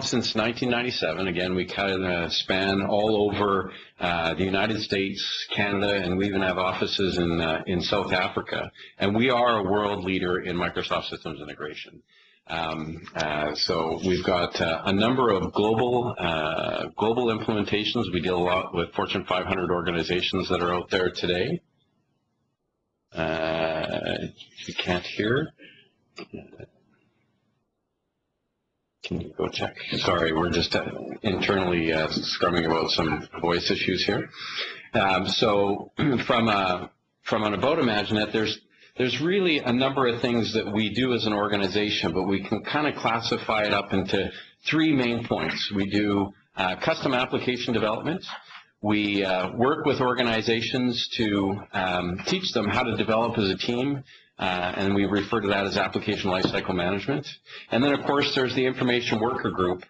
since 1997. Again, we kind of span all over the United States, Canada, and we even have offices in South Africa. And we are a world leader in Microsoft systems integration. So we've got a number of global implementations. We deal a lot with Fortune 500 organizations that are out there today. You can't hear. Can you go check? Sorry, we're just internally scrumming about some voice issues here. So from an About Imaginet, there's really a number of things that we do as an organization, but we can kind of classify it up into three main points. We do custom application development. We work with organizations to teach them how to develop as a team, and we refer to that as application lifecycle management. And then, of course, there's the information worker group,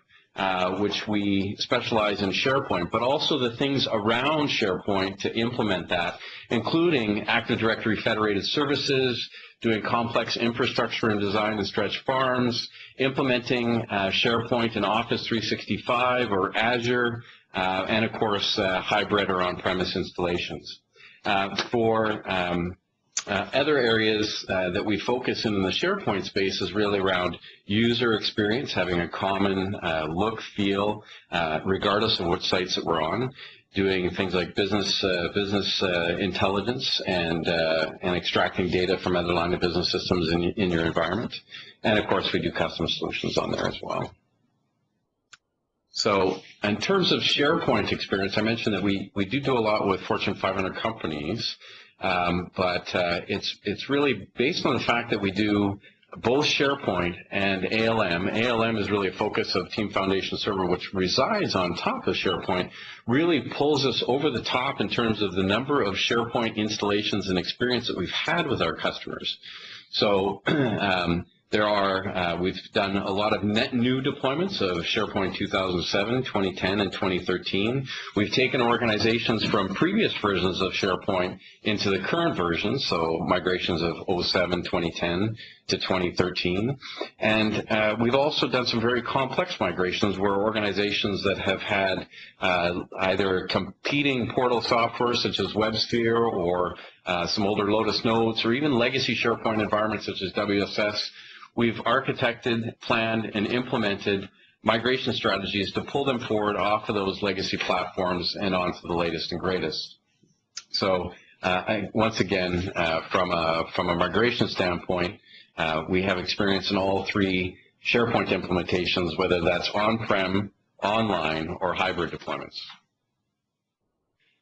which we specialize in SharePoint, but also the things around SharePoint to implement that, including Active Directory federated services, doing complex infrastructure and design and stretch farms, implementing SharePoint in Office 365 or Azure, and of course hybrid or on-premise installations. For other areas that we focus in the SharePoint space is really around user experience, having a common look, feel, regardless of which sites that we're on, doing things like business intelligence and extracting data from other line of business systems in your environment. And of course, we do custom solutions on there as well. So in terms of SharePoint experience, I mentioned that we do a lot with Fortune 500 companies, but it's really based on the fact that we do both SharePoint and ALM. ALM is really a focus of Team Foundation Server, which resides on top of SharePoint, really pulls us over the top in terms of the number of SharePoint installations and experience that we've had with our customers. So we've done a lot of net new deployments of SharePoint 2007, 2010, and 2013. We've taken organizations from previous versions of SharePoint into the current version, so migrations of 07, 2010 to 2013. And we've also done some very complex migrations where organizations that have had either competing portal software such as WebSphere or some older Lotus Notes or even legacy SharePoint environments such as WSS, we've architected, planned, and implemented migration strategies to pull them forward off of those legacy platforms and onto the latest and greatest. So once again, from a migration standpoint, we have experience in all three SharePoint implementations, whether that's on-prem, online, or hybrid deployments.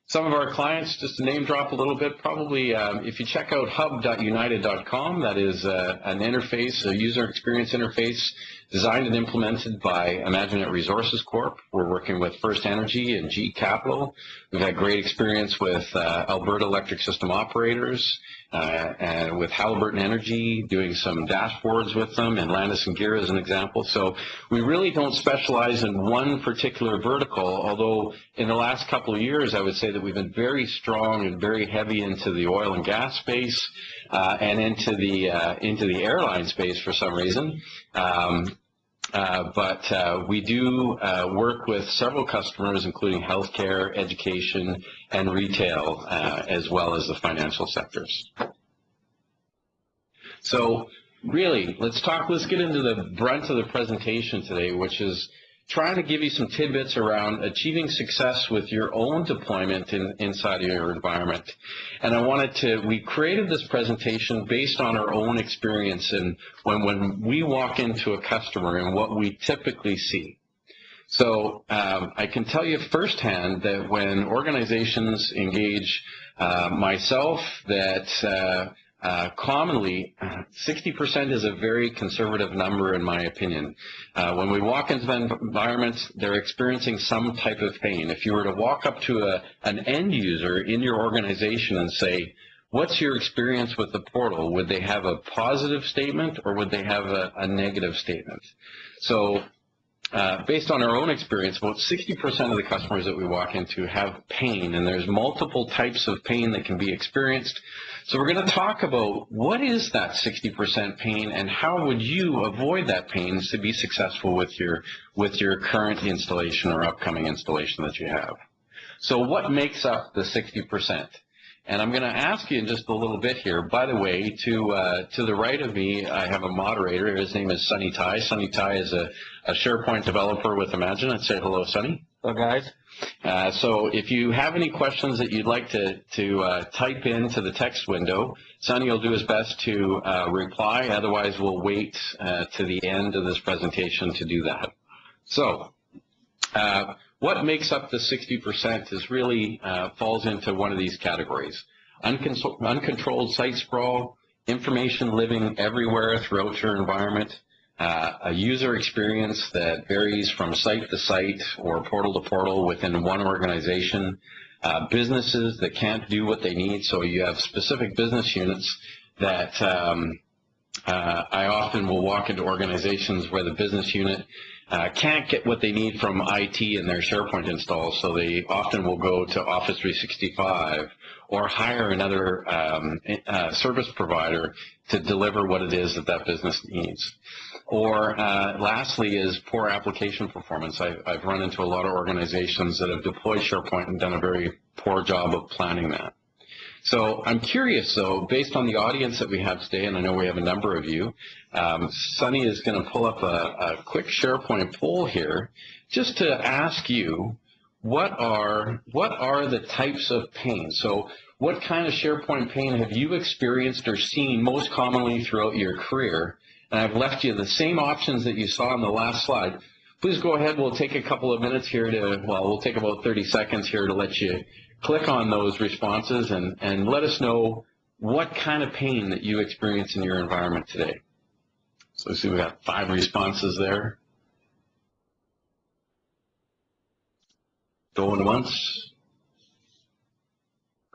Some of our clients, just to name drop a little bit, probably if you check out hub.united.com, that is an interface, a user experience interface designed and implemented by Imaginet Resources Corp. We're working with First Energy and G Capital. We've had great experience with Alberta Electric System Operators, and with Halliburton Energy, doing some dashboards with them, and Landis & Gyr as an example. So we really don't specialize in one particular vertical, although in the last couple of years I would say that we've been very strong and very heavy into the oil and gas space and into the airline space for some reason. But we do work with several customers, including healthcare, education, and retail, as well as the financial sectors. So really, let's get into the brunt of the presentation today, which is trying to give you some tidbits around achieving success with your own deployment inside of your environment. And we created this presentation based on our own experience and when we walk into a customer and what we typically see. So I can tell you firsthand that when organizations engage myself, that commonly 60% is a very conservative number in my opinion. When we walk into the environment, they're experiencing some type of pain. If you were to walk up to an end user in your organization and say, what's your experience with the portal? Would they have a positive statement or would they have a negative statement? So based on our own experience, about 60% of the customers that we walk into have pain, and there's multiple types of pain that can be experienced. So we're going to talk about what is that 60% pain and how would you avoid that pain to be successful with your current installation or upcoming installation that you have. So what makes up the 60%? And I'm going to ask you in just a little bit here. By the way, to the right of me, I have a moderator. His name is Sunny Tai. Sunny Tai is a SharePoint developer with Imaginet. Say hello, Sunny. Hello, guys. So if you have any questions that you'd like to type into the text window, Sunny will do his best to reply. Otherwise, we'll wait to the end of this presentation to do that. So what makes up the 60% is really falls into one of these categories. Uncontrolled site sprawl, information living everywhere throughout your environment, a user experience that varies from site to site or portal to portal within one organization, businesses that can't do what they need. So you have specific business units that I often will walk into organizations where the business unit can't get what they need from IT in their SharePoint install, so they often will go to Office 365 or hire another service provider to deliver what it is that that business needs. Or lastly is poor application performance. I've run into a lot of organizations that have deployed SharePoint and done a very poor job of planning that. So I'm curious, though, based on the audience that we have today, and I know we have a number of you, Sunny is going to pull up a quick SharePoint poll here just to ask you what are the types of pain. So what kind of SharePoint pain have you experienced or seen most commonly throughout your career? And I've left you the same options that you saw on the last slide. Please go ahead. We'll take a couple of minutes here we'll take about 30 seconds here to let you click on those responses and let us know what kind of pain that you experience in your environment today. So you see we got 5 responses there. Going once,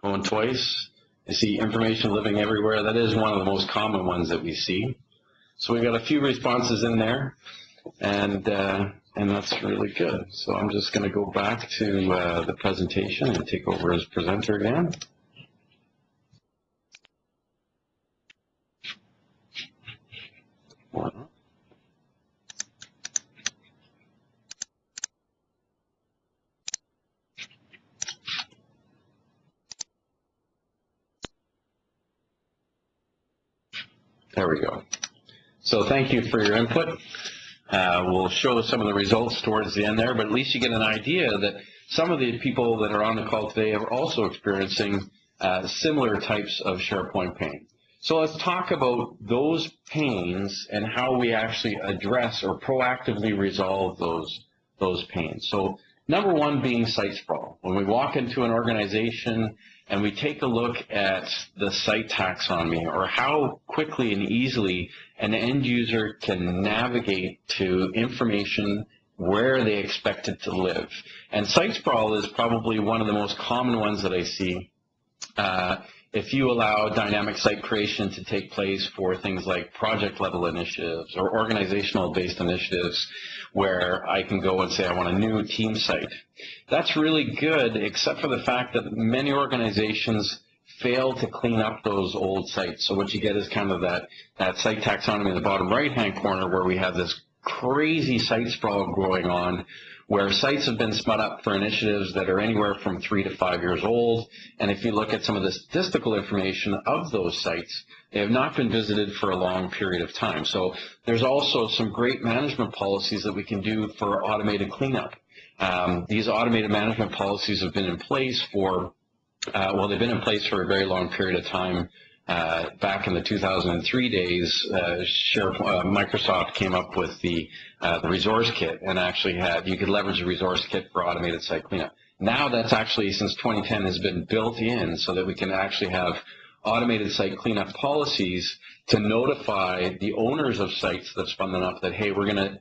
going twice. You see information living everywhere. That is one of the most common ones that we see. So we got a few responses in there, and that's really good. So I'm just going to go back to the presentation and take over as presenter again. There we go. So thank you for your input. We'll show some of the results towards the end there, but at least you get an idea that some of the people that are on the call today are also experiencing similar types of SharePoint pain. So let's talk about those pains and how we actually address or proactively resolve those pains. So number one being site sprawl. When we walk into an organization and we take a look at the site taxonomy or how quickly and easily an end user can navigate to information where they expect it to live. And site sprawl is probably one of the most common ones that I see. If you allow dynamic site creation to take place for things like project level initiatives or organizational based initiatives where I can go and say I want a new team site. That's really good, except for the fact that many organizations fail to clean up those old sites. So what you get is kind of that site taxonomy in the bottom right-hand corner where we have this crazy site sprawl going on where sites have been spun up for initiatives that are anywhere from 3 to 5 years old. And if you look at some of the statistical information of those sites, they have not been visited for a long period of time. So there's also some great management policies that we can do for automated cleanup. These automated management policies have been in place for, they've been in place for a very long period of time. Back in the 2003 days, Microsoft came up with the resource kit and actually you could leverage the resource kit for automated site cleanup. Now that's actually, since 2010, has been built in so that we can actually have automated site cleanup policies to notify the owners of sites that spun them up that, hey, we're gonna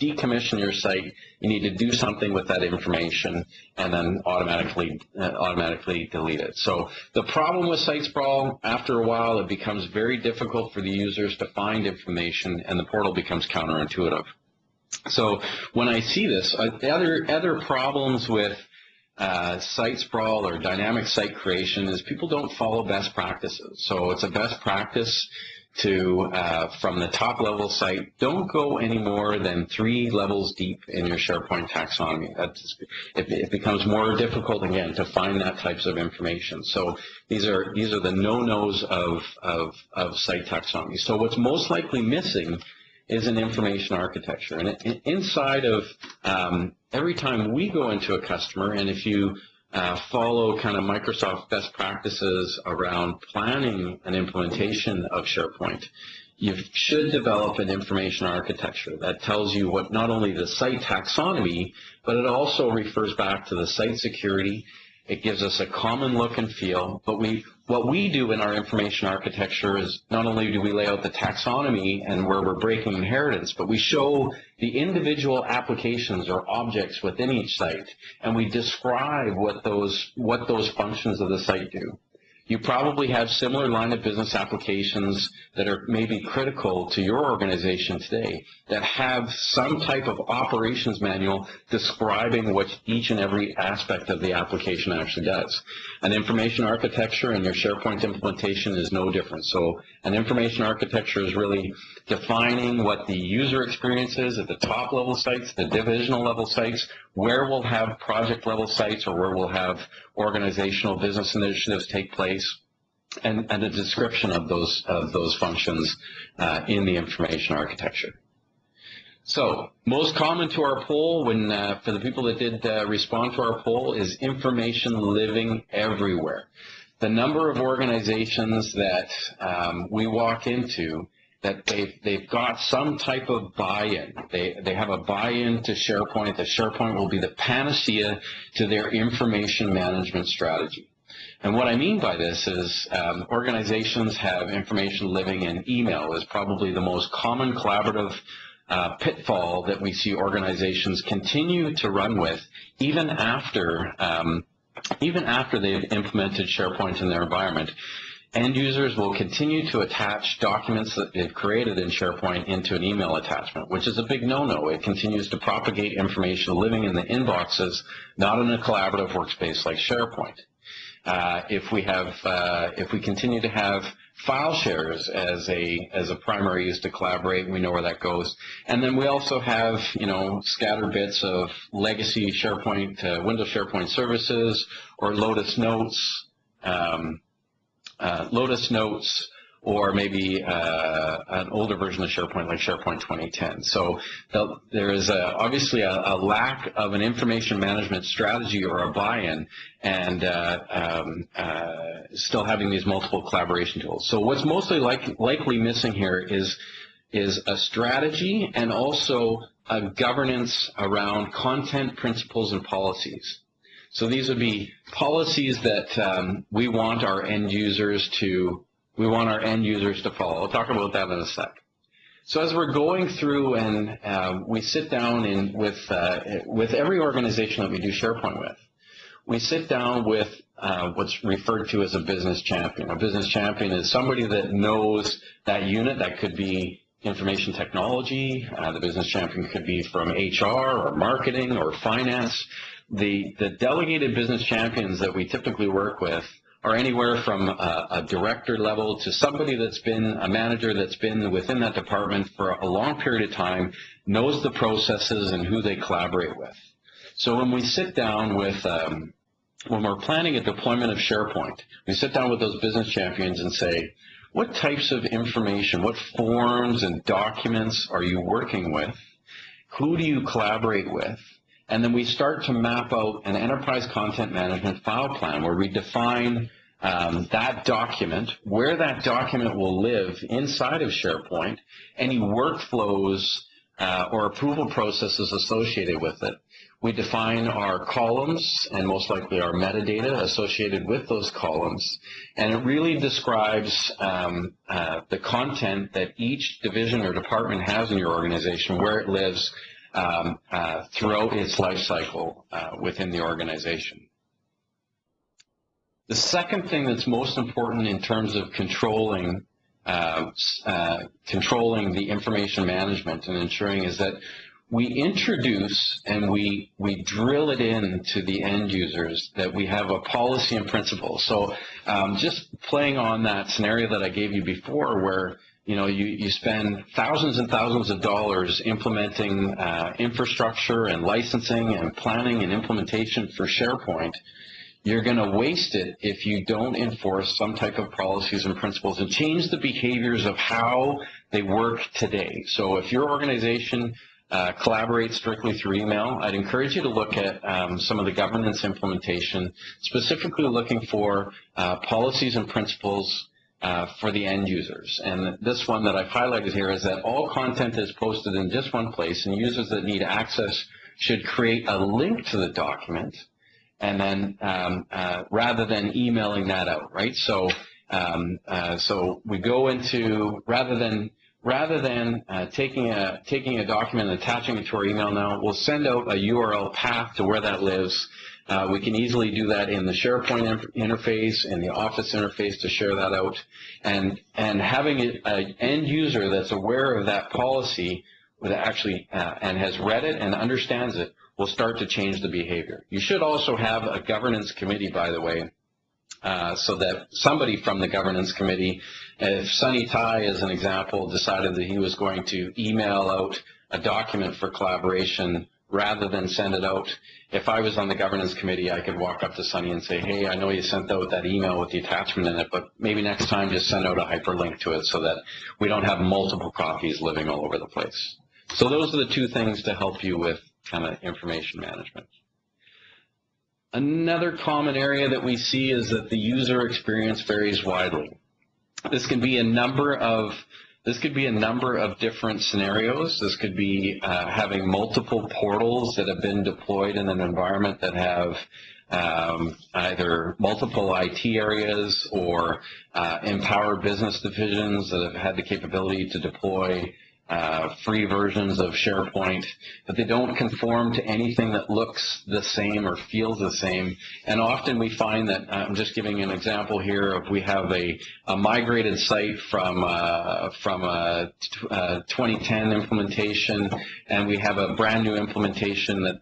decommission your site. You need to do something with that information, and then automatically delete it. So the problem with site sprawl, after a while, it becomes very difficult for the users to find information, and the portal becomes counterintuitive. So when I see this, other problems with site sprawl or dynamic site creation is people don't follow best practices. So it's a best practice to, from the top level site, don't go any more than 3 levels deep in your SharePoint taxonomy. It becomes more difficult again to find that types of information. So these are the no-nos of site taxonomy. So what's most likely missing is an information architecture. And inside of every time we go into a customer, and if you follow kind of Microsoft best practices around planning an implementation of SharePoint, you should develop an information architecture that tells you what not only the site taxonomy, but it also refers back to the site security. It gives us a common look and feel, but what we do in our information architecture is not only do we lay out the taxonomy and where we're breaking inheritance, but we show the individual applications or objects within each site, and we describe what those functions of the site do. You probably have similar line of business applications that are maybe critical to your organization today that have some type of operations manual describing what each and every aspect of the application actually does. An information architecture in your SharePoint implementation is no different. So an information architecture is really defining what the user experience is at the top level sites, the divisional level sites, where we'll have project level sites or where we'll have organizational business initiatives take place, and a description of those functions in the information architecture. So most common to our poll, for the people that did respond to our poll, is information living everywhere. The number of organizations that we walk into that they've got some type of buy-in. They have a buy-in to SharePoint. That SharePoint will be the panacea to their information management strategy. And what I mean by this is organizations have information living in email is probably the most common collaborative pitfall that we see organizations continue to run with even after they've implemented SharePoint in their environment. End users will continue to attach documents that they've created in SharePoint into an email attachment, which is a big no-no. It continues to propagate information living in the inboxes, not in a collaborative workspace like SharePoint. If we continue to have file shares as a primary use to collaborate, we know where that goes. And then we also have, scattered bits of legacy SharePoint, Windows SharePoint services, or Lotus Notes, or maybe an older version of SharePoint like SharePoint 2010. So there is obviously a lack of an information management strategy or a buy-in, and still having these multiple collaboration tools. So what's mostly likely missing here is a strategy and also a governance around content, principles, and policies. So these would be policies that we want our end users to follow. I'll talk about that in a sec. So as we're going through and we sit down with every organization that we do SharePoint with, we sit down with what's referred to as a business champion. A business champion is somebody that knows that unit. That could be information technology. The business champion could be from HR or marketing or finance. The delegated business champions that we typically work with are anywhere from a director level to somebody that's been a manager that's been within that department for a long period of time, knows the processes and who they collaborate with. So when we sit down with, when we're planning a deployment of SharePoint, we sit down with those business champions and say, what types of information, what forms and documents are you working with? Who do you collaborate with? And then we start to map out an enterprise content management file plan where we define that document, where that document will live inside of SharePoint, any workflows or approval processes associated with it. We define our columns and most likely our metadata associated with those columns, and it really describes the content that each division or department has in your organization, where it lives throughout its life cycle within the organization. The second thing that's most important in terms of controlling the information management and ensuring is that we introduce and we drill it into the end users that we have a policy and principle. So just playing on that scenario that I gave you before, where you spend thousands and thousands of dollars implementing infrastructure and licensing and planning and implementation for SharePoint, you're going to waste it if you don't enforce some type of policies and principles and change the behaviors of how they work today. So if your organization collaborates strictly through email, I'd encourage you to look at some of the governance implementation, specifically looking for policies and principles for the end users. And this one that I've highlighted here is that all content is posted in just one place, and users that need access should create a link to the document, and then rather than emailing that out, right? So so we go into, rather than taking a document and attaching it to our email now, we'll send out a URL path to where that lives. We can easily do that in the SharePoint interface, in the Office interface to share that out. And having an end user that's aware of that policy that actually and has read it and understands it will start to change the behavior. You should also have a governance committee, by the way, so that somebody from the governance committee, if Sunny Tai, as an example, decided that he was going to email out a document for collaboration rather than send it out, if I was on the governance committee, I could walk up to Sunny and say, hey, I know you sent out that email with the attachment in it, but maybe next time just send out a hyperlink to it so that we don't have multiple copies living all over the place. So those are the two things to help you with kind of information management. Another common area that we see is that the user experience varies widely. This can be a number of different scenarios. This could be having multiple portals that have been deployed in an environment that have either multiple IT areas or empowered business divisions that have had the capability to deploy free versions of SharePoint, but they don't conform to anything that looks the same or feels the same. And often we find that, I'm just giving an example here of, we have a migrated site from a 2010 implementation, and we have a brand new implementation that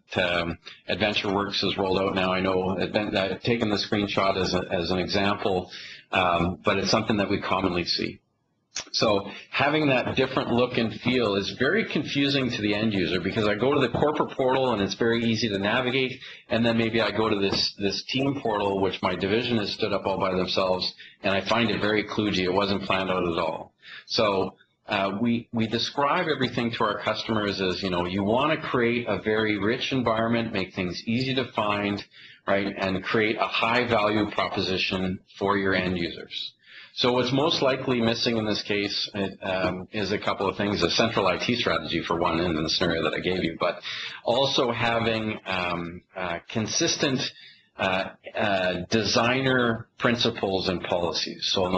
AdventureWorks has rolled out now. I know I've taken the screenshot as an example, but it's something that we commonly see. So having that different look and feel is very confusing to the end user, because I go to the corporate portal and it's very easy to navigate, and then maybe I go to this team portal, which my division has stood up all by themselves, and I find it very kludgy. It wasn't planned out at all. So we describe everything to our customers as, you want to create a very rich environment, make things easy to find, right, and create a high value proposition for your end users. So what's most likely missing in this case is a couple of things: a central IT strategy for one, in the scenario that I gave you, but also having consistent designer principles and policies. So in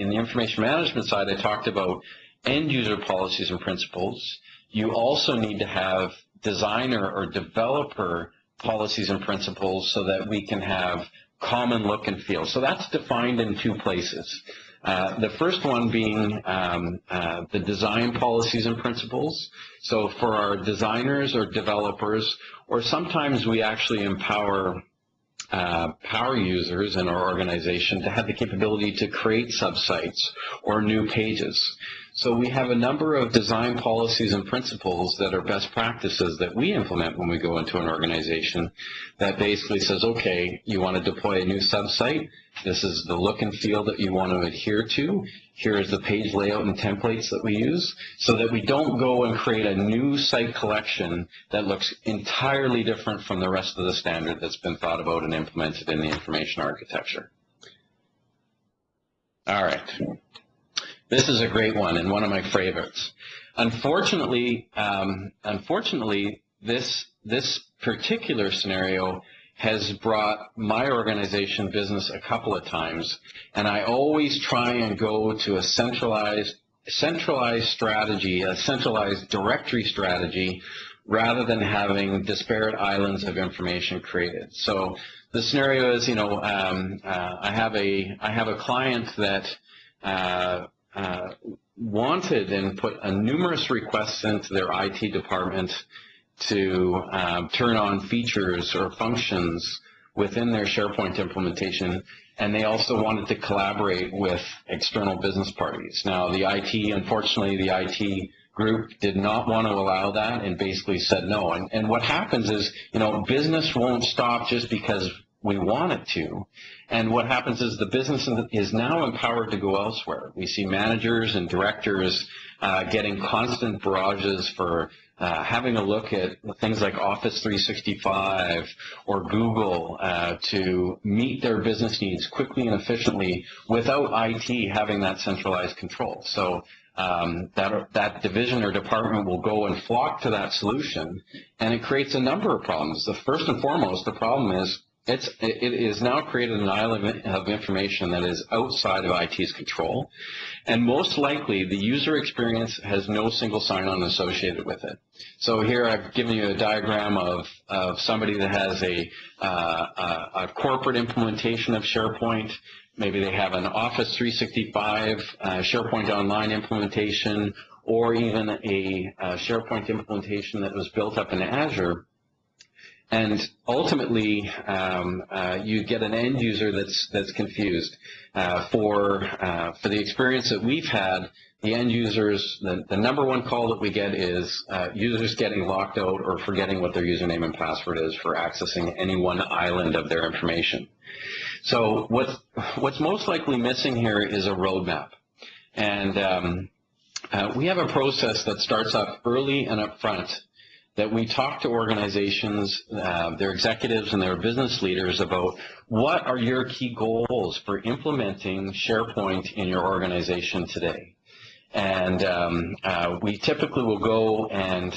the information management side, I talked about end user policies and principles. You also need to have designer or developer policies and principles so that we can have common look and feel. So that's defined in two places. The first one being the design policies and principles. So for our designers or developers, or sometimes we actually empower power users in our organization to have the capability to create subsites or new pages. So we have a number of design policies and principles that are best practices that we implement when we go into an organization that basically says, okay, you want to deploy a new subsite. This is the look and feel that you want to adhere to. Here is the page layout and templates that we use, so that we don't go and create a new site collection that looks entirely different from the rest of the standard that's been thought about and implemented in the information architecture. All right. This is a great one and one of my favorites. Unfortunately, this particular scenario has brought my organization business a couple of times, and I always try and go to a centralized strategy, a centralized directory strategy, rather than having disparate islands of information created. So the scenario is, I have a client that wanted and put numerous requests into their IT department to turn on features or functions within their SharePoint implementation, and they also wanted to collaborate with external business parties. Now, unfortunately, the IT group did not want to allow that and basically said no. And what happens is, business won't stop just because we want it to. And what happens is the business is now empowered to go elsewhere. We see managers and directors getting constant barrages for having a look at things like Office 365 or Google to meet their business needs quickly and efficiently without IT having that centralized control. So that division or department will go and flock to that solution, and it creates a number of problems. The first and foremost, the problem is it is now created an island of information that is outside of IT's control, and most likely the user experience has no single sign-on associated with it. So here I've given you a diagram of somebody that has a corporate implementation of SharePoint. Maybe they have an Office 365 SharePoint Online implementation, or even a SharePoint implementation that was built up in Azure. And ultimately, you get an end user that's confused. For the experience that we've had, the end users, the number one call that we get is users getting locked out or forgetting what their username and password is for accessing any one island of their information. So what's most likely missing here is a roadmap. And we have a process that starts up early and up front, that we talk to organizations, their executives and their business leaders about what are your key goals for implementing SharePoint in your organization today. And we typically will go and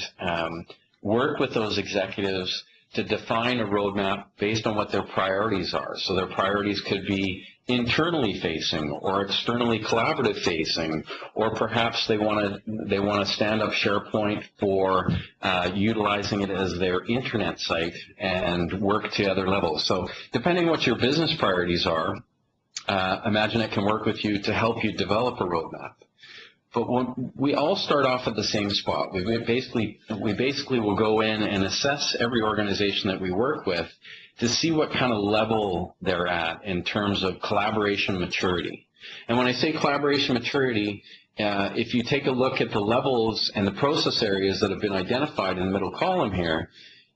work with those executives to define a roadmap based on what their priorities are. So their priorities could be internally facing or externally collaborative facing, or perhaps they want to stand up SharePoint for utilizing it as their intranet site and work to other levels. So depending what your business priorities are, Imaginet can work with you to help you develop a roadmap. But we all start off at the same spot. We basically will go in and assess every organization that we work with to see what kind of level they're at in terms of collaboration maturity. And when I say collaboration maturity, if you take a look at the levels and the process areas that have been identified in the middle column here,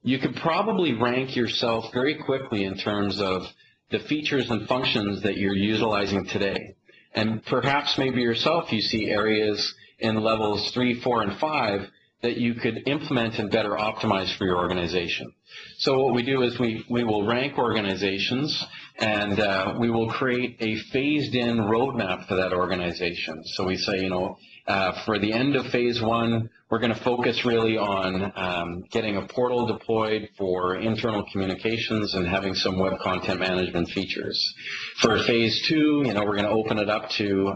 you could probably rank yourself very quickly in terms of the features and functions that you're utilizing today. And perhaps maybe yourself you see areas in levels 3, 4, and 5 that you could implement and better optimize for your organization. So what we do is we will rank organizations, and we will create a phased-in roadmap for that organization. So we say, for the end of phase 1, we're going to focus really on getting a portal deployed for internal communications and having some web content management features. For phase 2, we're going to open it up to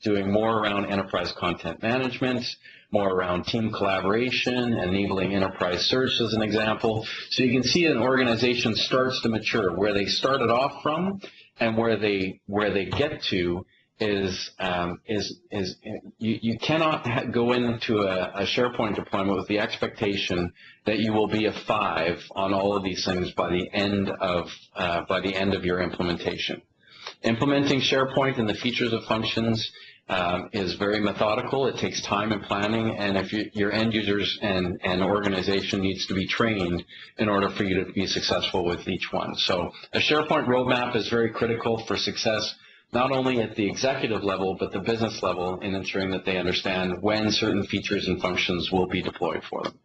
doing more around enterprise content management, more around team collaboration, enabling enterprise search as an example. So you can see an organization starts to mature. Where they started off from and where they get to is you cannot go into a SharePoint deployment with the expectation that you will be a 5 on all of these things by the end of your implementation. Implementing SharePoint and the features of functions is very methodical. It takes time and planning, and if your end users and organization needs to be trained in order for you to be successful with each one. So a SharePoint roadmap is very critical for success, not only at the executive level, but the business level, in ensuring that they understand when certain features and functions will be deployed for them.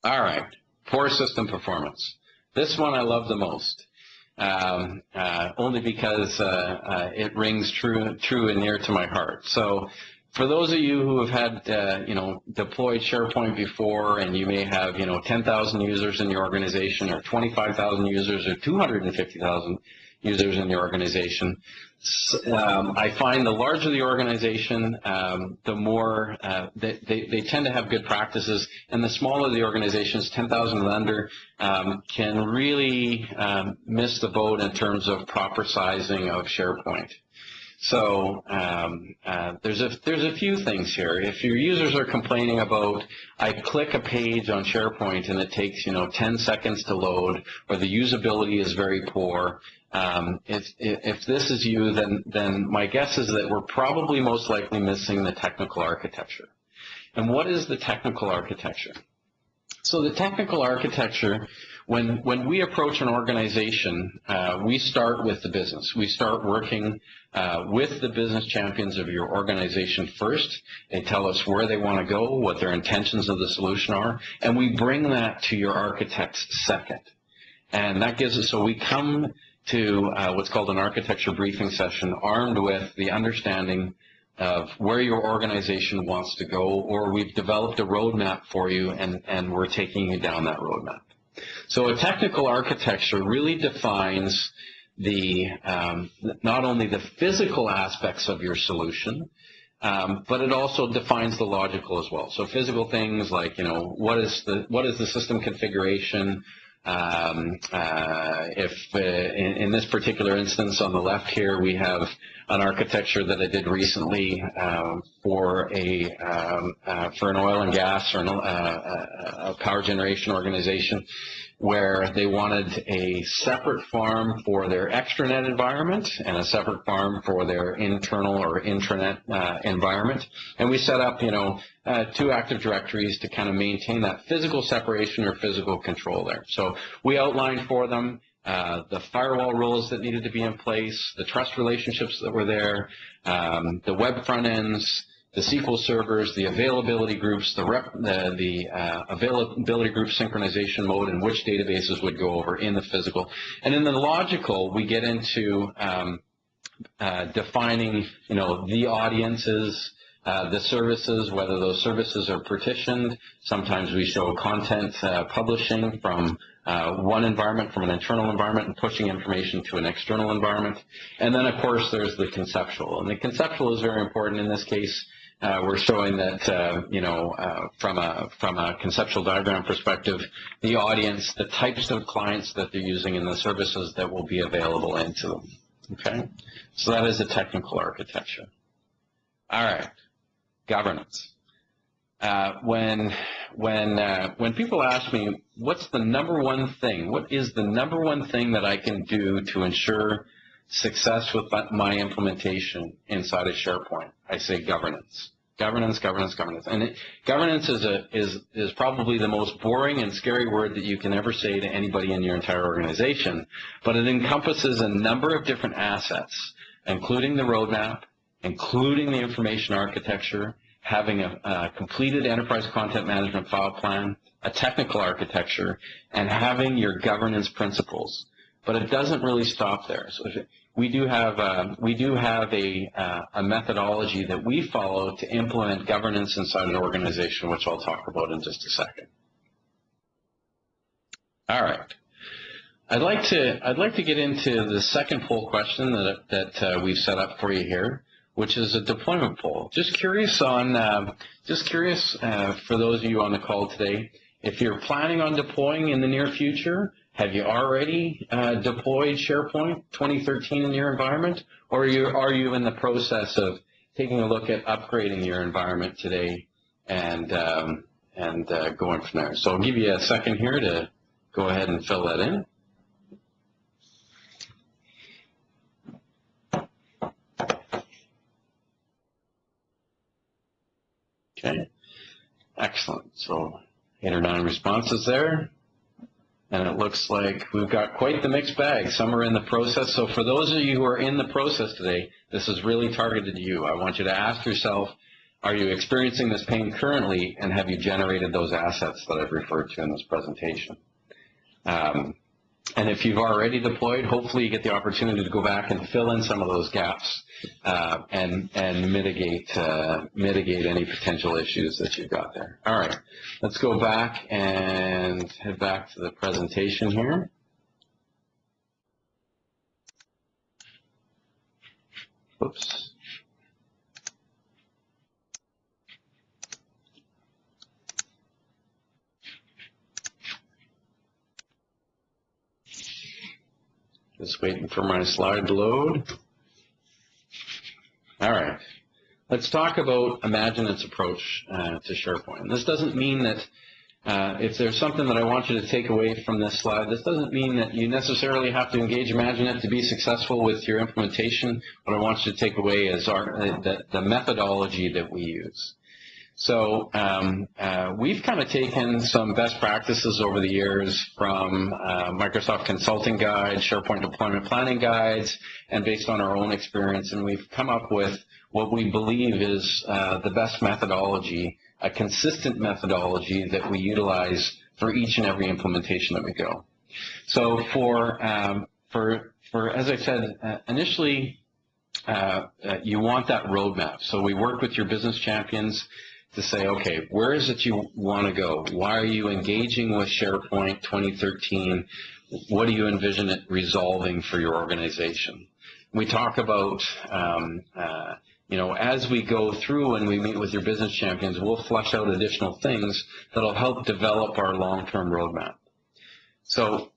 All right, poor system performance. This one I love the most. Only because it rings true and near to my heart. So for those of you who have had, deployed SharePoint before, and you may have, 10,000 users in your organization, or 25,000 users, or 250,000 users in your organization, I find the larger the organization, the more they tend to have good practices, and the smaller the organizations, 10,000 and under, can really miss the boat in terms of proper sizing of SharePoint. So there's a few things here. If your users are complaining about, I click a page on SharePoint and it takes 10 seconds to load, or the usability is very poor, if this is you, then my guess is that we're probably most likely missing the technical architecture. And what is the technical architecture? So the technical architecture, when we approach an organization, we start with the business. We start working with the business champions of your organization first. They tell us where they want to go, what their intentions of the solution are, and we bring that to your architects second. And that gives us, so we come to what's called an architecture briefing session armed with the understanding of where your organization wants to go, or we've developed a roadmap for you and we're taking you down that roadmap. So a technical architecture really defines the not only the physical aspects of your solution, but it also defines the logical as well. So physical things like, what is the system configuration? If in this particular instance on the left here, we have an architecture that I did recently for an oil and gas or a power generation organization, where they wanted a separate farm for their extranet environment and a separate farm for their internal or intranet environment. And we set up, 2 Active Directories to kind of maintain that physical separation or physical control there. So we outlined for them the firewall rules that needed to be in place, the trust relationships that were there, the web front ends, the SQL servers, the availability groups, the availability group synchronization mode, and which databases would go over in the physical. And in the logical, we get into defining, the audiences, the services, whether those services are partitioned. Sometimes we show content publishing from one environment, from an internal environment, and pushing information to an external environment. And then, of course, there's the conceptual. And the conceptual is very important in this case. We're showing that, from a conceptual diagram perspective, the audience, the types of clients that they're using, and the services that will be available into them. Okay? So that is a technical architecture. All right. Governance. When people ask me, what's the number one thing? What is the number one thing that I can do to ensure success with my implementation inside of SharePoint? I say governance. Governance, governance, governance. And governance is probably the most boring and scary word that you can ever say to anybody in your entire organization, but it encompasses a number of different assets, including the roadmap, including the information architecture, having a completed enterprise content management file plan, a technical architecture, and having your governance principles. But it doesn't really stop there. So we do have a methodology that we follow to implement governance inside an organization, which I'll talk about in just a second. All right. I'd like to get into the second poll question that we've set up for you here, which is a deployment poll. Just curious for those of you on the call today, if you're planning on deploying in the near future, have you already deployed SharePoint 2013 in your environment, or are you in the process of taking a look at upgrading your environment today and going from there? So I'll give you a second here to go ahead and fill that in. Okay, excellent. So 8 or 9 responses there. And it looks like we've got quite the mixed bag. Some are in the process. So for those of you who are in the process today, this is really targeted to you. I want you to ask yourself, are you experiencing this pain currently, and have you generated those assets that I've referred to in this presentation? And if you've already deployed, hopefully you get the opportunity to go back and fill in some of those gaps and mitigate any potential issues that you've got there. All right, let's go back and head back to the presentation here. Oops. Just waiting for my slide to load. let's talk about Imaginet's approach to SharePoint. And this doesn't mean that if there's something that I want you to take away from this slide, this doesn't mean that you necessarily have to engage Imaginet to be successful with your implementation. What I want you to take away is the methodology that we use. So we've kind of taken some best practices over the years from Microsoft Consulting Guides, SharePoint Deployment Planning Guides, and based on our own experience, and we've come up with what we believe is the best methodology, a consistent methodology that we utilize for each and every implementation that we go. So as I said, initially you want that roadmap. So we work with your business champions to say, okay, where is it you want to go? Why are you engaging with SharePoint 2013? What do you envision it resolving for your organization? We talk about, as we go through and we meet with your business champions, we'll flesh out additional things that'll help develop our long-term roadmap. So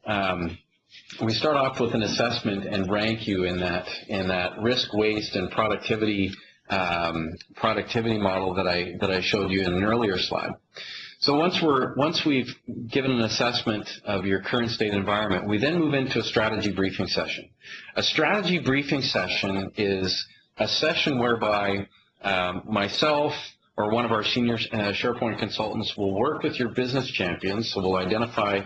we start off with an assessment and rank you in that risk, waste, and productivity model that I showed you in an earlier slide. So once we've given an assessment of your current state environment, we then move into a strategy briefing session. A strategy briefing session is a session whereby myself or one of our senior SharePoint consultants will work with your business champions. So we'll identify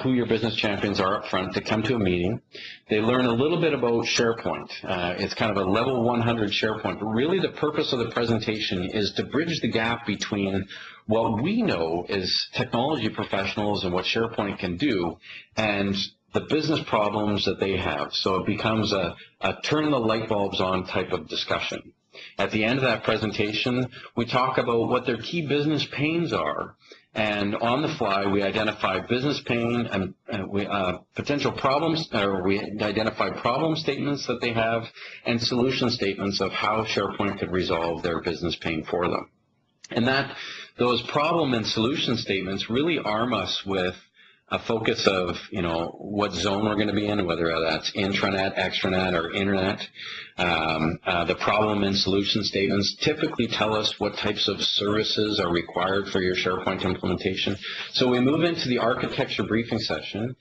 who your business champions are up front to come to a meeting. They learn a little bit about SharePoint. It's kind of a level 100 SharePoint, but really the purpose of the presentation is to bridge the gap between what we know as technology professionals and what SharePoint can do and the business problems that they have. So it becomes a turn the light bulbs on type of discussion. At the end of that presentation, we talk about what their key business pains are, and on the fly, we identify business pain and potential problems, or we identify problem statements that they have and solution statements of how SharePoint could resolve their business pain for them. And those problem and solution statements really arm us with a focus of, what zone we're going to be in, whether that's intranet, extranet, or internet. The problem and solution statements typically tell us what types of services are required for your SharePoint implementation. So we move into the architecture briefing session,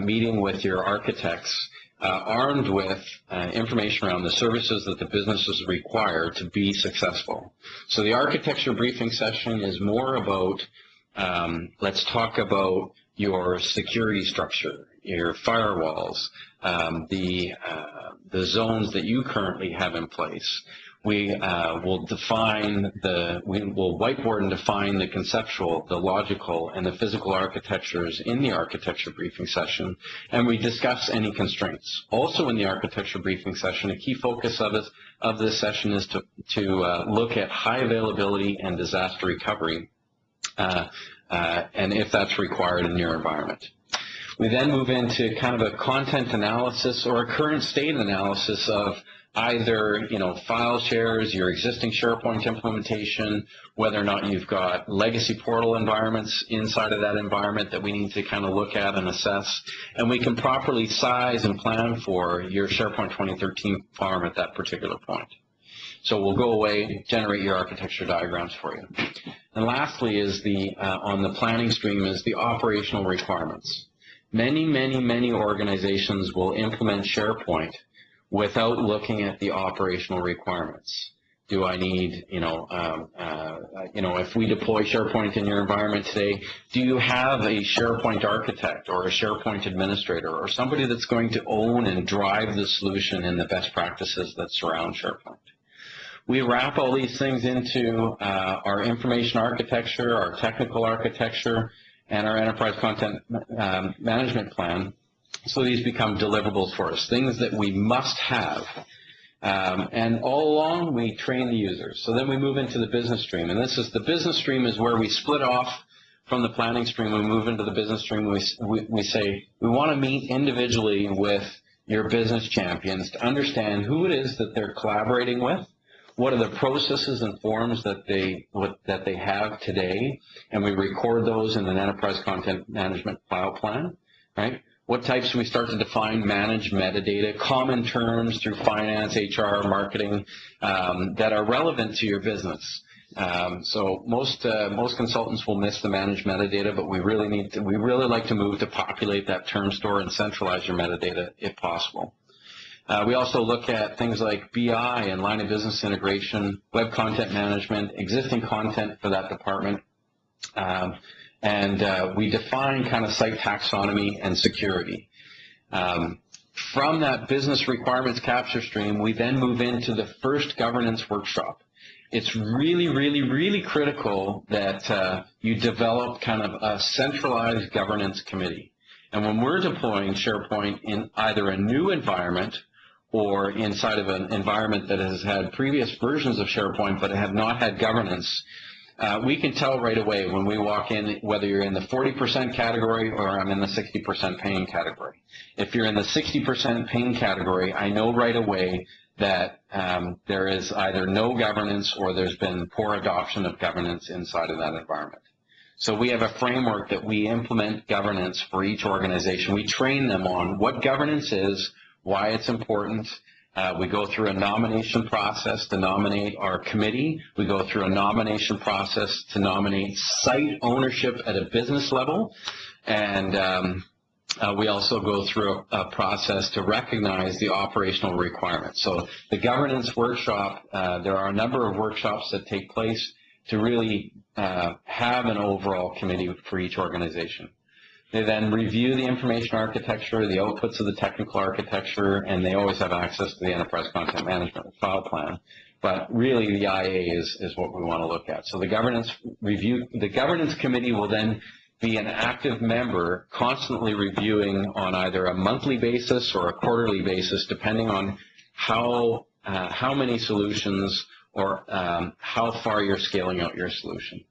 meeting with your architects, armed with information around the services that the businesses require to be successful. So the architecture briefing session is more about let's talk about your security structure, your firewalls, the zones that you currently have in place. We will whiteboard and define the conceptual, the logical, and the physical architectures in the architecture briefing session, and we discuss any constraints. Also in the architecture briefing session, a key focus of this session is to look at high availability and disaster recovery, and if that's required in your environment. We then move into kind of a content analysis or a current state analysis of either file shares, your existing SharePoint implementation, whether or not you've got legacy portal environments inside of that environment that we need to kind of look at and assess, and we can properly size and plan for your SharePoint 2013 farm at that particular point. So we'll go away, generate your architecture diagrams for you. And lastly is on the planning stream is the operational requirements. Many organizations will implement SharePoint without looking at the operational requirements. Do I need, if we deploy SharePoint in your environment today, do you have a SharePoint architect or a SharePoint administrator or somebody that's going to own and drive the solution and the best practices that surround SharePoint? We wrap all these things into our information architecture, our technical architecture, and our enterprise content management plan. So these become deliverables for us, things that we must have. And all along, we train the users. So then we move into the business stream. And the business stream is where we split off from the planning stream. We move into the business stream. We say we want to meet individually with your business champions to understand who it is that they're collaborating with. What are the processes and forms that they have today, and we record those in an enterprise content management file plan, right? What types do we start to define, manage metadata, common terms through finance, HR, marketing that are relevant to your business? So most consultants will miss the managed metadata, but we really like to move to populate that term store and centralize your metadata if possible. We also look at things like BI and line of business integration, web content management, existing content for that department, and we define kind of site taxonomy and security. From that business requirements capture stream, we then move into the first governance workshop. It's really, really, really critical that you develop kind of a centralized governance committee. And when we're deploying SharePoint in either a new environment or inside of an environment that has had previous versions of SharePoint but have not had governance, we can tell right away when we walk in whether you're in the 40% category or I'm in the 60% paying category. If you're in the 60% paying category, I know right away that there is either no governance or there's been poor adoption of governance inside of that environment. So we have a framework that we implement governance for each organization. We train them on what governance is, why it's important. We go through a nomination process to nominate our committee. We go through a nomination process to nominate site ownership at a business level. And we also go through a process to recognize the operational requirements. So the governance workshop, there are a number of workshops that take place to really have an overall committee for each organization. They then review the information architecture, the outputs of the technical architecture, and they always have access to the enterprise content management file plan. But really, the IA is what we want to look at. So the governance committee will then be an active member, constantly reviewing on either a monthly basis or a quarterly basis, depending on how many solutions or how far you're scaling out your solution.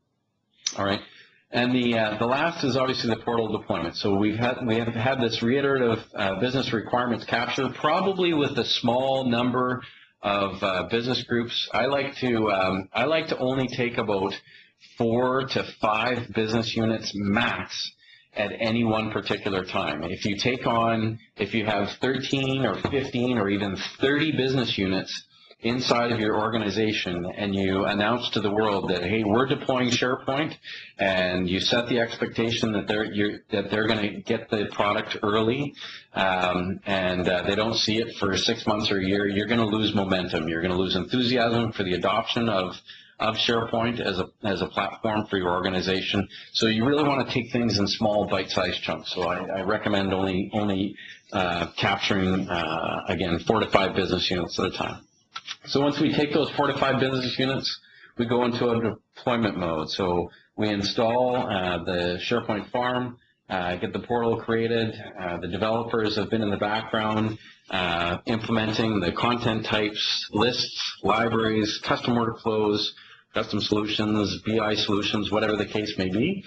All right. And the last is obviously the portal deployment. So we have had this reiterative business requirements capture, probably with a small number of business groups. I like to only take about 4 to 5 business units max at any one particular time. If you have 13 or 15 or even 30 business units inside of your organization and you announce to the world that, hey, we're deploying SharePoint, and you set the expectation that they're going to get the product early, and they don't see it for 6 months or a year, you're going to lose momentum. You're going to lose enthusiasm for the adoption of SharePoint as a platform for your organization. So you really want to take things in small bite-sized chunks. So I recommend only capturing, again, 4 to 5 business units at a time. So once we take those 4 to 5 business units, we go into a deployment mode. So we install the SharePoint farm, get the portal created. The developers have been in the background implementing the content types, lists, libraries, custom workflows, custom solutions, BI solutions, whatever the case may be.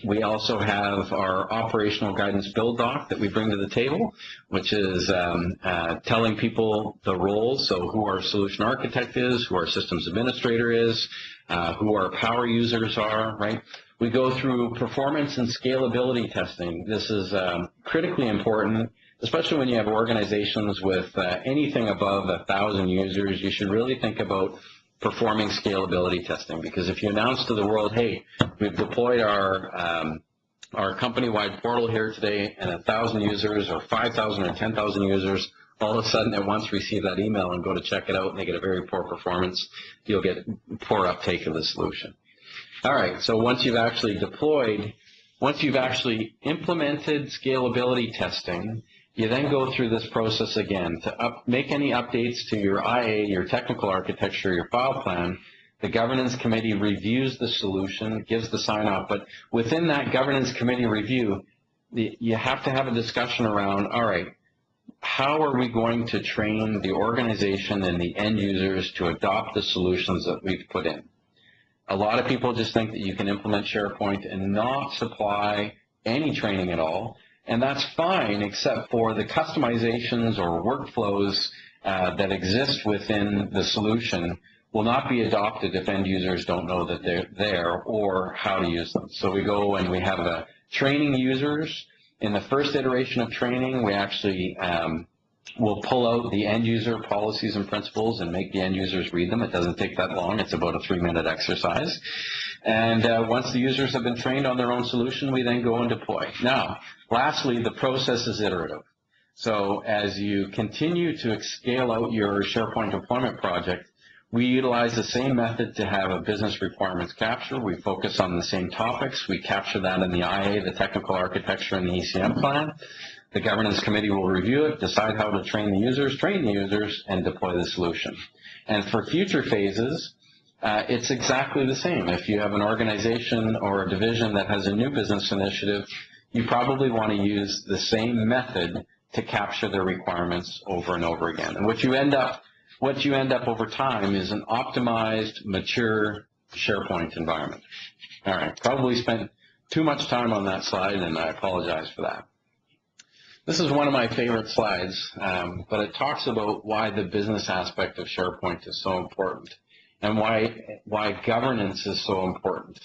We also have our operational guidance build doc that we bring to the table, which is telling people the roles, so who our solution architect is, who our systems administrator is, who our power users are, right? We go through performance and scalability testing. This is critically important, especially when you have organizations with anything above 1,000 users. You should really think about performing scalability testing, because if you announce to the world, hey, we've deployed our company-wide portal here today, and 1,000 users or 5,000 or 10,000 users all of a sudden at once receive that email and go to check it out and they get a very poor performance, you'll get poor uptake of the solution. All right, so once you've actually deployed, once you've actually implemented scalability testing, you then go through this process again to make any updates to your IA, your technical architecture, your file plan. The governance committee reviews the solution, gives the sign-off, but within that governance committee review, you have to have a discussion around, all right, how are we going to train the organization and the end users to adopt the solutions that we've put in? A lot of people just think that you can implement SharePoint and not supply any training at all. And that's fine, except for the customizations or workflows that exist within the solution will not be adopted if end users don't know that they're there or how to use them. So we go and we have training users In the first iteration of training, we actually will pull out the end user policies and principles and make the end users read them. It doesn't take that long. It's about a 3-minute exercise. And once the users have been trained on their own solution, we then go and deploy. Now, lastly, the process is iterative. So as you continue to scale out your SharePoint deployment project, we utilize the same method to have a business requirements capture. We focus on the same topics. We capture that in the IA, the technical architecture, and the ECM plan. The governance committee will review it, decide how to train the users, and deploy the solution. And for future phases, it's exactly the same. If you have an organization or a division that has a new business initiative, you probably want to use the same method to capture their requirements over and over again. And what you end up over time is an optimized, mature SharePoint environment. All right, probably spent too much time on that slide, and I apologize for that. This is one of my favorite slides, but it talks about why the business aspect of SharePoint is so important and why governance is so important.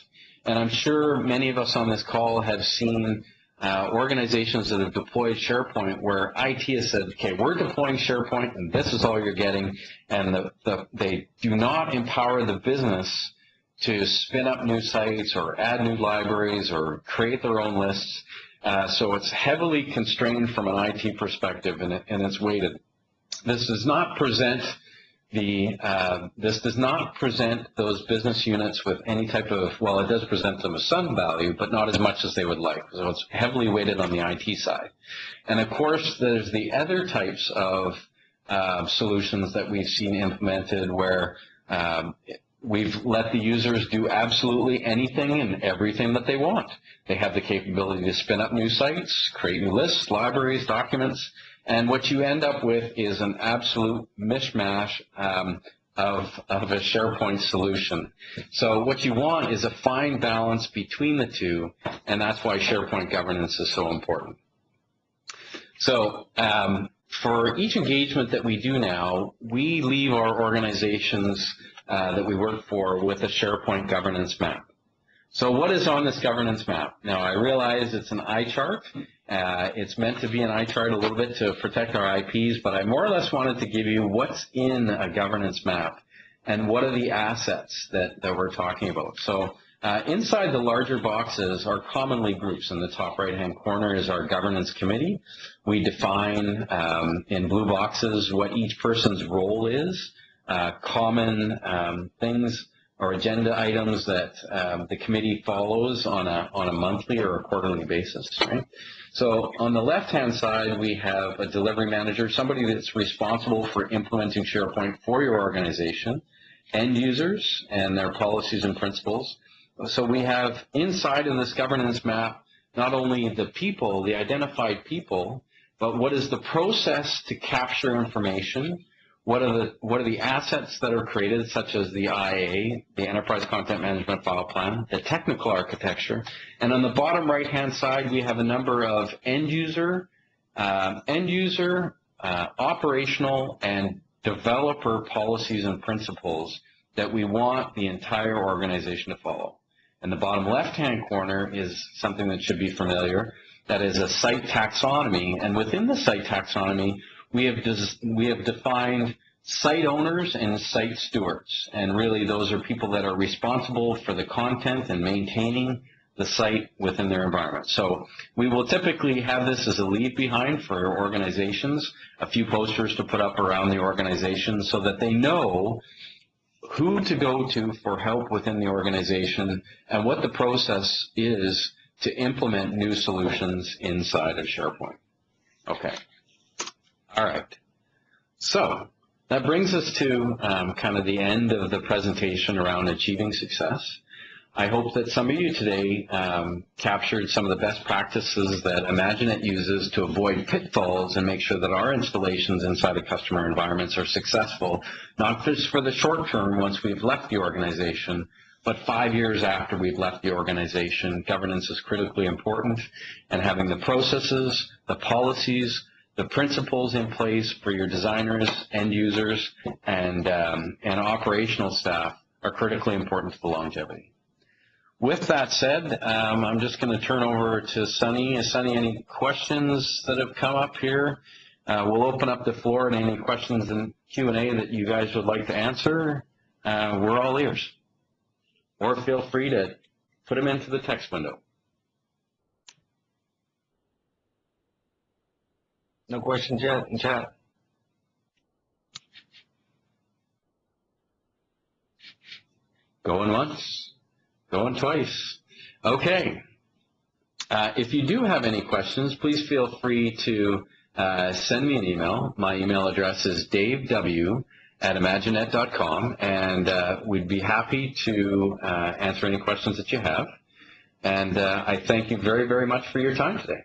And I'm sure many of us on this call have seen organizations that have deployed SharePoint where IT has said, okay, we're deploying SharePoint and this is all you're getting, and they do not empower the business to spin up new sites or add new libraries or create their own lists. So it's heavily constrained from an IT perspective, and it's weighted. This does not present those business units with any type of, well, it does present them with some value, but not as much as they would like. So it's heavily weighted on the IT side. And of course, there's the other types of solutions that we've seen implemented where we've let the users do absolutely anything and everything that they want. They have the capability to spin up new sites, create new lists, libraries, documents, and what you end up with is an absolute mishmash of a SharePoint solution. So what you want is a fine balance between the two, and that's why SharePoint governance is so important. So for each engagement that we do now, we leave our organizations that we work for with a SharePoint governance map. So what is on this governance map? Now, I realize it's an eye chart. It's meant to be an eye chart a little bit to protect our IPs, but I more or less wanted to give you what's in a governance map and what are the assets that we're talking about. So inside the larger boxes are commonly groups. In the top right-hand corner is our governance committee. We define in blue boxes what each person's role is, common things or agenda items that the committee follows on a monthly or a quarterly basis, right? So on the left-hand side, we have a delivery manager, somebody that's responsible for implementing SharePoint for your organization, end users and their policies and principles. So we have inside in this governance map not only the people, the identified people, but what is the process to capture information. What are the assets that are created, such as the IA, the Enterprise Content Management File Plan, the technical architecture, and on the bottom right-hand side, we have a number of end user, operational, and developer policies and principles that we want the entire organization to follow. And the bottom left-hand corner is something that should be familiar. That is a site taxonomy, and within the site taxonomy, we have defined site owners and site stewards, and really those are people that are responsible for the content and maintaining the site within their environment. So we will typically have this as a leave behind for organizations, a few posters to put up around the organization so that they know who to go to for help within the organization and what the process is to implement new solutions inside of SharePoint. Okay. All right, so that brings us to kind of the end of the presentation around achieving success. I hope that some of you today captured some of the best practices that Imaginet uses to avoid pitfalls and make sure that our installations inside of customer environments are successful, not just for the short term once we've left the organization, but 5 years after we've left the organization. Governance is critically important, and having the processes, the policies, the principles in place for your designers, end users, and operational staff are critically important to the longevity. with that said, I'm just going to turn over to Sunny. Sunny, any questions that have come up here? We'll open up the floor and any questions in Q&A that you guys would like to answer. We're all ears. Or feel free to put them into the text window. No questions yet in chat. Going once, going twice. Okay. If you do have any questions, please feel free to send me an email. My email address is davew@imaginet.com, and we'd be happy to answer any questions that you have. And I thank you very, very much for your time today.